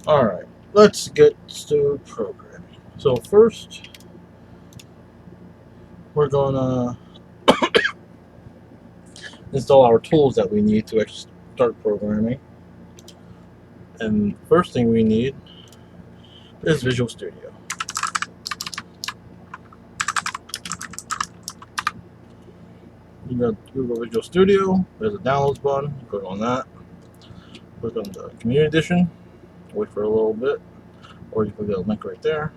Alright, let's get to programming. So first, we're gonna install our tools that we need to actually start programming. And first thing we need is Visual Studio. You go Google Visual Studio, there's a downloads button, you click on that, click on the Community Edition, wait for a little bit, or you can get a link right there.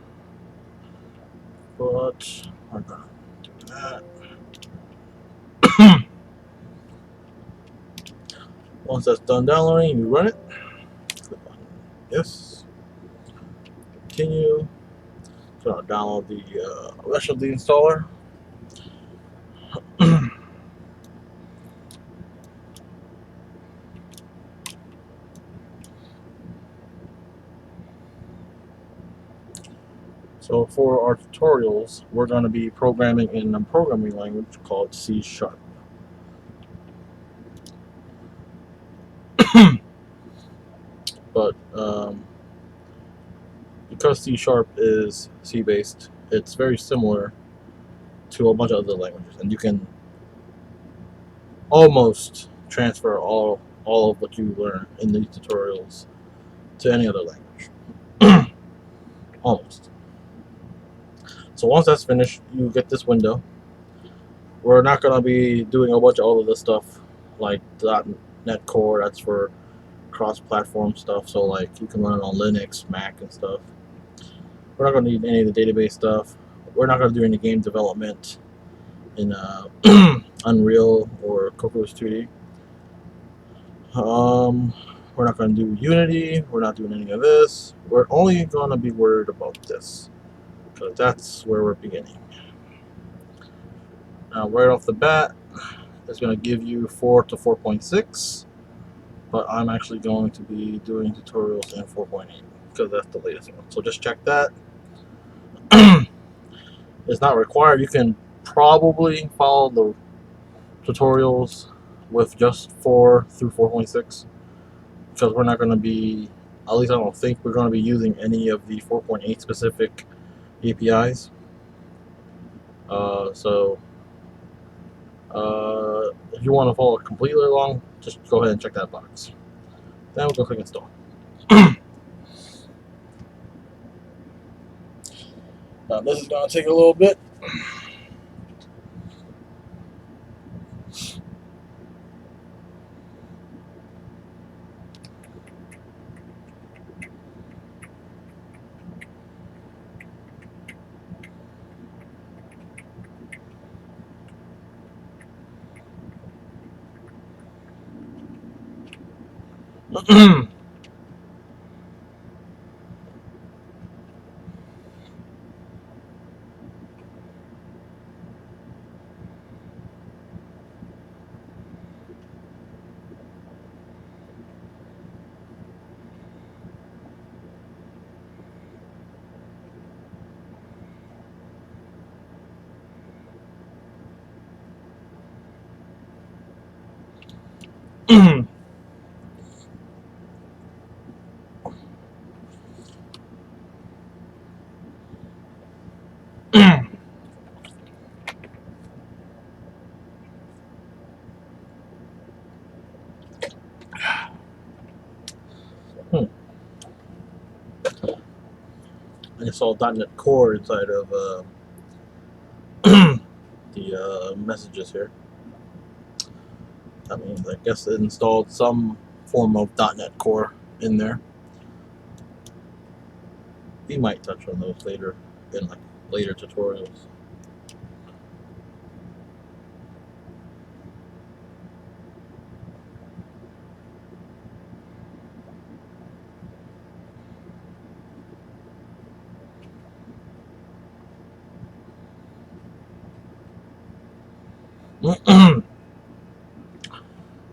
But we're gonna do that. Once that's done downloading, you run it. Click on yes, continue. So I'll download the rest of the installer. So for our tutorials, we're going to be programming in a programming language called C#. But because C# is C-based, it's very similar to a bunch of other languages, and you can almost transfer all of what you learn in these tutorials to any other language. Almost. So once that's finished, you get this window. We're not going to be doing a bunch of all of this stuff like .NET Core. That's for cross-platform stuff. So like you can run it on Linux, Mac, and stuff. We're not going to need any of the database stuff. We're not going to do any game development in Unreal or Cocos 2D. We're not going to do Unity. We're not doing any of this. We're only going to be worried about this because that's where we're beginning. Now, right off the bat, it's going to give you 4 to 4.6, but I'm actually going to be doing tutorials in 4.8 because that's the latest one. So just check that. It's not required. You can probably follow the tutorials with just 4 through 4.6 because we're not going to be, at least I don't think we're going to be using any of the 4.8 specific APIs. If you want to follow completely along, just go ahead and check that box. Then we'll go click install. Now this is going to take a little bit. I saw .NET Core inside of the messages here. That means I guess it installed some form of .NET Core in there. We might touch on those later in like later tutorials.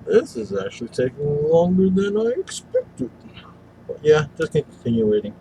This is actually taking longer than I expected. But yeah, just continue waiting.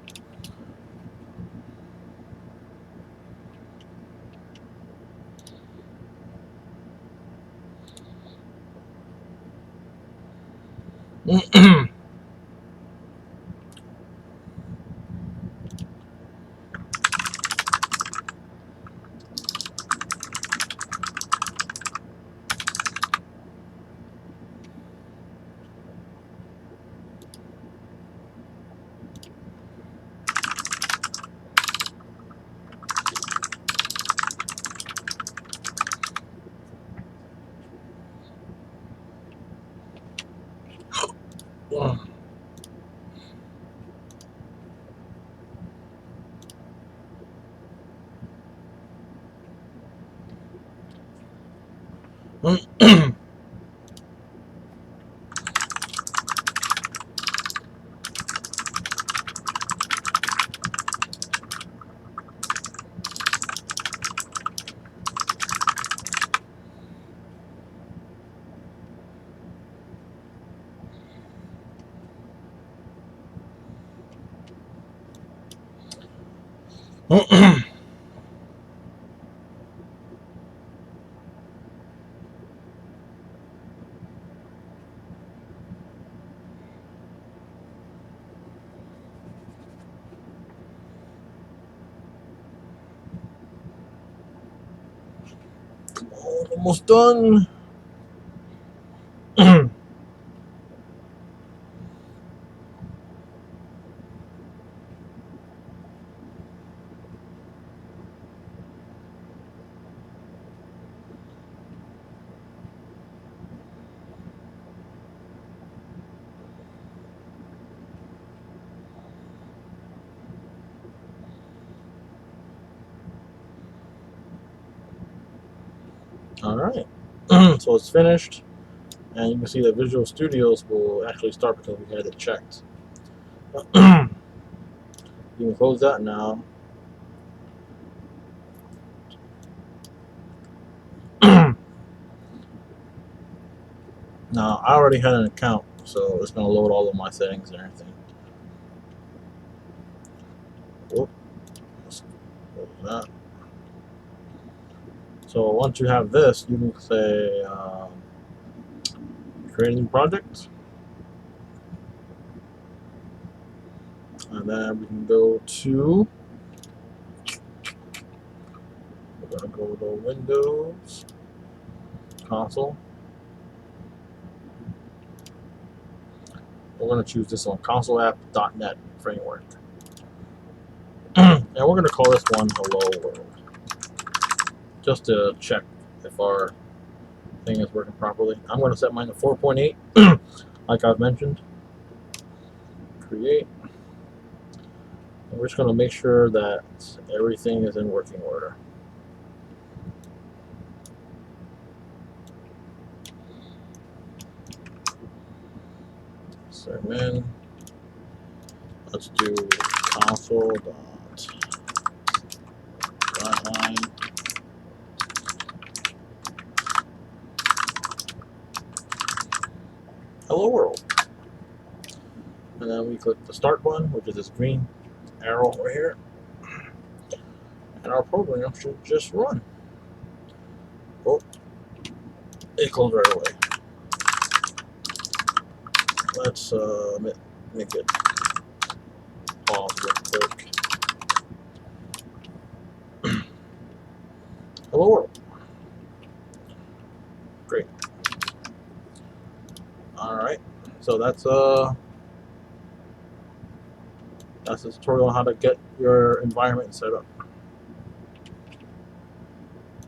Almost done. All right. So it's finished, and you can see that Visual Studios will actually start because we had it checked. You can close that now. Now, I already had an account, so it's going to load all of my settings and everything. Whoop. Let's close that. So once you have this, you can say create a new project. And then we can go to, we're going to go to Windows, Console. We're going to choose this one, consoleapp.net framework. And we're going to call this one Hello World, just to check if our thing is working properly. I'm going to set mine to 4.8, like I've mentioned. Create. And we're just going to make sure that everything is in working order. Segment. Let's do console.line. Hello world. And then we click the start button, which is this green arrow right here. And our program should just run. Oh, it closed right away. Let's make it pause real quick. Hello world. Great. All right. So that's the tutorial on how to get your environment set up.